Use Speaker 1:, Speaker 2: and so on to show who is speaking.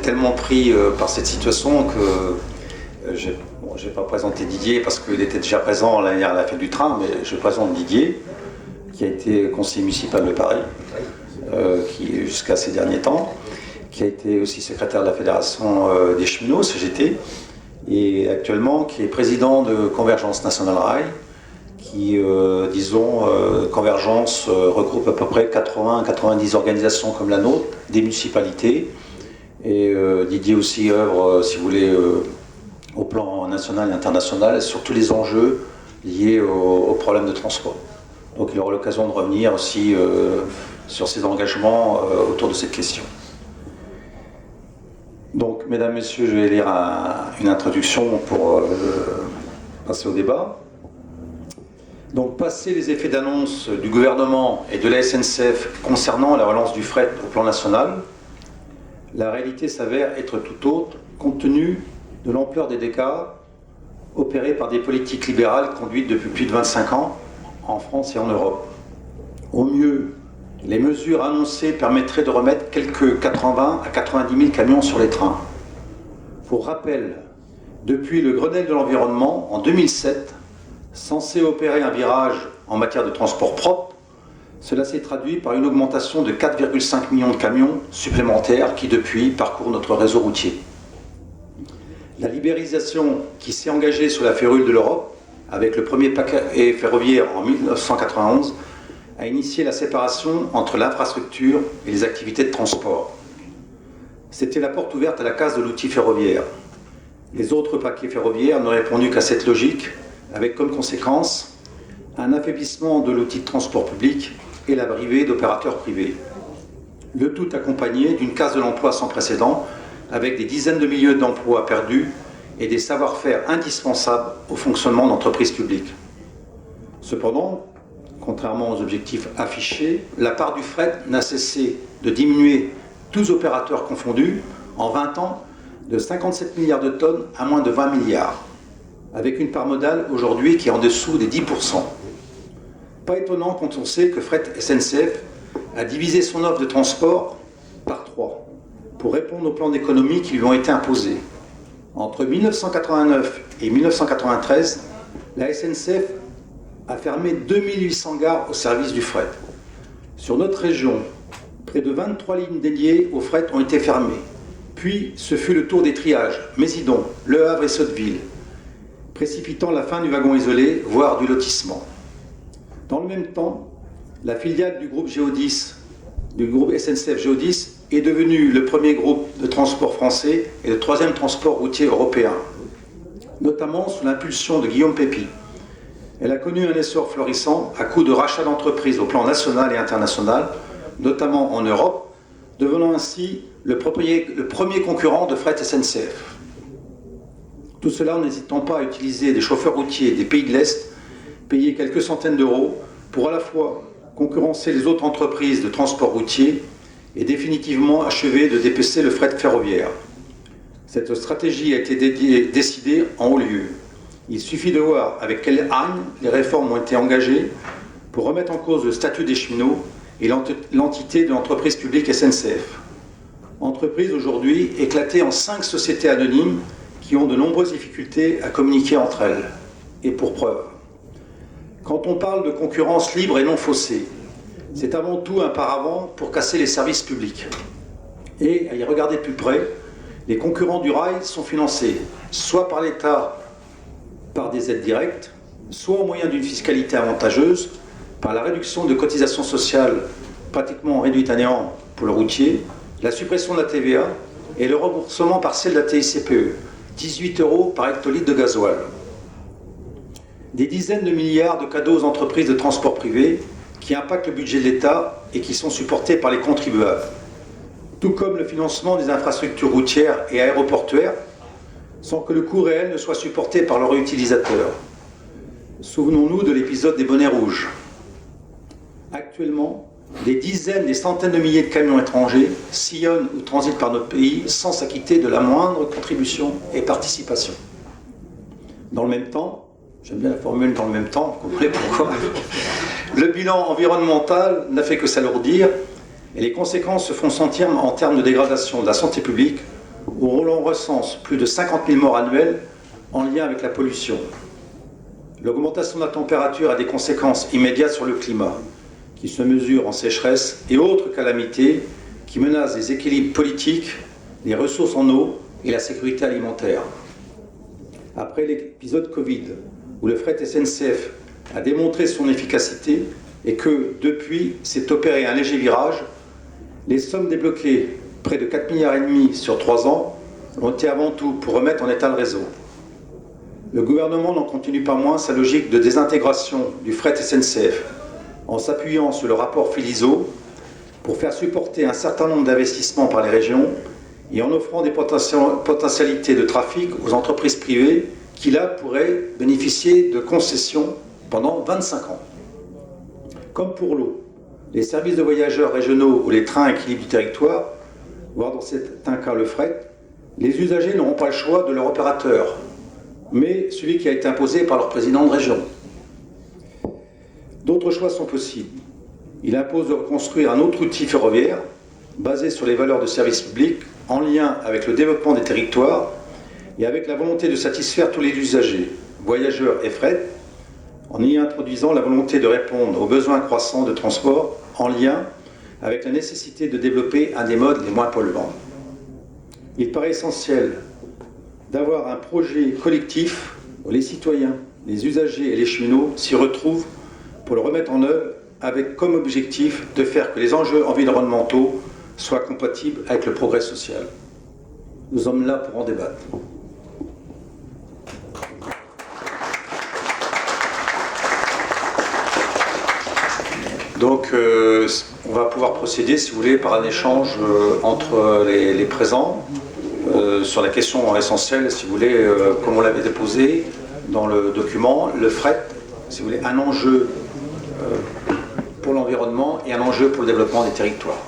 Speaker 1: tellement pris par cette situation que je n'ai pas présenté Didier parce qu'il était déjà présent l'année dernière à la fête du train, mais je présente Didier, qui a été conseiller municipal de Paris, qui jusqu'à ces derniers temps, qui a été aussi secrétaire de la Fédération des cheminots, CGT, et actuellement qui est président de Convergence Nationale Rail, qui, Convergence regroupe à peu près 80-90 organisations comme la nôtre, des municipalités, et Didier aussi œuvre, si vous voulez, au plan national et international, sur tous les enjeux liés aux problèmes de transport. Donc il aura l'occasion de revenir aussi sur ses engagements autour de cette question. Donc, mesdames, messieurs, je vais lire une introduction pour passer au débat. Donc, passé les effets d'annonce du gouvernement et de la SNCF concernant la relance du fret au plan national, la réalité s'avère être tout autre, compte tenu de l'ampleur des dégâts opérés par des politiques libérales conduites depuis plus de 25 ans en France et en Europe. Au mieux, les mesures annoncées permettraient de remettre quelques 80 à 90 000 camions sur les trains. Pour rappel, depuis le Grenelle de l'environnement, en 2007, censé opérer un virage en matière de transport propre, cela s'est traduit par une augmentation de 4,5 millions de camions supplémentaires qui, depuis, parcourent notre réseau routier. La libéralisation qui s'est engagée sur la férule de l'Europe, avec le premier paquet ferroviaire en 1991, a initié la séparation entre l'infrastructure et les activités de transport. C'était la porte ouverte à la casse de l'outil ferroviaire. Les autres paquets ferroviaires n'ont répondu qu'à cette logique, avec comme conséquence un affaiblissement de l'outil de transport public et l'arrivée d'opérateurs privés. Le tout accompagné d'une casse de l'emploi sans précédent, avec des dizaines de milliers d'emplois perdus et des savoir-faire indispensables au fonctionnement d'entreprises publiques. Cependant, contrairement aux objectifs affichés, la part du fret n'a cessé de diminuer, tous opérateurs confondus, en 20 ans, de 57 milliards de tonnes à moins de 20 milliards, avec une part modale aujourd'hui qui est en dessous des 10%. Pas étonnant quand on sait que Fret SNCF a divisé son offre de transport par 3 pour répondre aux plans d'économie qui lui ont été imposés. Entre 1989 et 1993, la SNCF a fermé 2800 gares au service du fret. Sur notre région, près de 23 lignes dédiées au fret ont été fermées. Puis, ce fut le tour des triages, Mésidon, Le Havre et Sotteville, précipitant la fin du wagon isolé, voire du lotissement. Dans le même temps, la filiale du groupe Géodis, du groupe SNCF Géodis, est devenue le premier groupe de transport français et le troisième transport routier européen, notamment sous l'impulsion de Guillaume Pépi. Elle a connu un essor florissant à coup de rachats d'entreprises au plan national et international, notamment en Europe, devenant ainsi le premier concurrent de Fret SNCF. Tout cela en n'hésitant pas à utiliser des chauffeurs routiers des pays de l'Est, payés quelques centaines d'euros, pour à la fois concurrencer les autres entreprises de transport routier et définitivement achever de dépecer le fret ferroviaire. Cette stratégie a été décidée en haut lieu. Il suffit de voir avec quelle hargne les réformes ont été engagées pour remettre en cause le statut des cheminots et l'entité de l'entreprise publique SNCF. Entreprise aujourd'hui éclatée en 5 sociétés anonymes qui ont de nombreuses difficultés à communiquer entre elles. Et pour preuve, quand on parle de concurrence libre et non faussée, c'est avant tout un paravent pour casser les services publics. Et à y regarder de plus près, les concurrents du rail sont financés soit par l'État par des aides directes, soit au moyen d'une fiscalité avantageuse, par la réduction de cotisations sociales pratiquement réduite à néant pour le routier, la suppression de la TVA et le remboursement partiel de la TICPE, 18 € par hectolitre de gasoil. Des dizaines de milliards de cadeaux aux entreprises de transport privé qui impactent le budget de l'État et qui sont supportés par les contribuables, tout comme le financement des infrastructures routières et aéroportuaires, sans que le coût réel ne soit supporté par leurs utilisateurs. Souvenons-nous de l'épisode des bonnets rouges. Actuellement, des dizaines, des centaines de milliers de camions étrangers sillonnent ou transitent par notre pays sans s'acquitter de la moindre contribution et participation. Dans le même temps, j'aime bien la formule dans le même temps, vous comprenez pourquoi, le bilan environnemental n'a fait que s'alourdir et les conséquences se font sentir en termes de dégradation de la santé publique, où l'on recense plus de 50 000 morts annuelles en lien avec la pollution. L'augmentation de la température a des conséquences immédiates sur le climat, qui se mesurent en sécheresse et autres calamités qui menacent les équilibres politiques, les ressources en eau et la sécurité alimentaire. Après l'épisode Covid, où le fret SNCF a démontré son efficacité et que, depuis, s'est opéré un léger virage, les sommes débloquées, près de 4,5 milliards sur 3 ans, ont été avant tout pour remettre en état le réseau. Le gouvernement n'en continue pas moins sa logique de désintégration du fret SNCF en s'appuyant sur le rapport Philizot pour faire supporter un certain nombre d'investissements par les régions et en offrant des potentialités de trafic aux entreprises privées qui, là, pourraient bénéficier de concessions pendant 25 ans. Comme pour l'eau, les services de voyageurs régionaux ou les trains équilibre du territoire, voire dans certains cas le fret, les usagers n'auront pas le choix de leur opérateur, mais celui qui a été imposé par leur président de région. D'autres choix sont possibles. Il impose de reconstruire un autre outil ferroviaire basé sur les valeurs de service public en lien avec le développement des territoires et avec la volonté de satisfaire tous les usagers, voyageurs et fret, en y introduisant la volonté de répondre aux besoins croissants de transport en lien avec la nécessité de développer un des modes les moins polluants. Il paraît essentiel d'avoir un projet collectif où les citoyens, les usagers et les cheminots s'y retrouvent pour le remettre en œuvre avec comme objectif de faire que les enjeux environnementaux soient compatibles avec le progrès social. Nous sommes là pour en débattre. Donc, on va pouvoir procéder, si vous voulez, par un échange entre les présents sur la question essentielle, si vous voulez, comme on l'avait déposé dans le document, le fret, si vous voulez, un enjeu pour l'environnement et un enjeu pour le développement des territoires.